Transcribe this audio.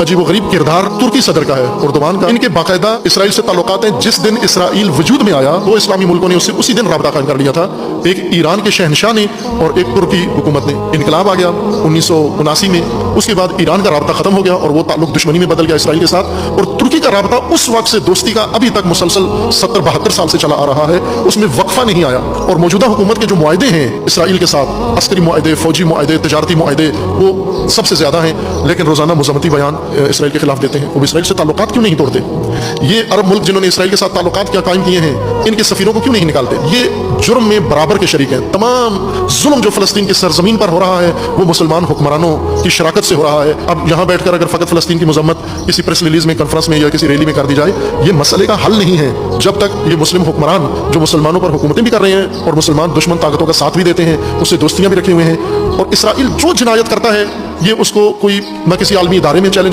अजीब व गरीब किरदार तुर्की सदर का है, उर्दुवान का। इनके बाकायदा इसराइल से ताल्लुकात हैं। जिस दिन इसराइल वजूद में आया, दो इस्लामी मुल्कों ने उससे उसी दिन राबता कायम कर लिया था। एक ईरान के शहनशाह ने और एक तुर्की हुकूमत ने। इनकलाब आ गया 1979 में, उसके बाद ईरान का राबता खत्म हो गया और वो ताल्लुक दुश्मनी में बदल गया इसराइल के साथ। और तुर्की का राबता उस वक्त से दोस्ती का अभी तक मुसलसल 70-72 साल से चला आ रहा है, उसमें वक्फा नहीं आया। और मौजूदा हुकूमत के जो मुआहदे हैं इसराइल के साथ, अस्करी मुआहदे, फौजी मुआहदे, तिजारती मुआहदे, वो सबसे ज्यादा हैं। लेकिन रोजाना मुज़म्मती बयान इसराइल के खिलाफ देते हैं। वो इसराइल से ताल्लुकात क्यों नहीं तोड़ते? ये अरब मुल्क जिन्होंने इसराइल के साथ ताल्लुकात क्या कायम किए हैं, इनके सफीरों को क्यों नहीं निकालते? ये जुर्म में बराबर के शरीक हैं। तमाम जुल्म जो फलस्तीन की सरजमीन पर हो रहा है, वो मुसलमान हुक्मरानों की शराकत से हो रहा है। अब यहाँ बैठकर अगर फ़कत फलस्तीन की मजम्मत किसी प्रेस रिलीज में, कॉन्फ्रेंस में या किसी रैली में कर दी जाए, ये मसले का हल नहीं है। जब तक ये मुस्लिम हुक्मरान जो मुसलमानों पर हुकूमतें भी कर रहे हैं और मुसलमान दुश्मन ताकतों का साथ भी देते हैं, उससे दोस्तियां भी रखे हुए हैं, और इसराइल जो जिनायत करता है ये उसको कोई न किसी आलमी इदारे में चैलेंज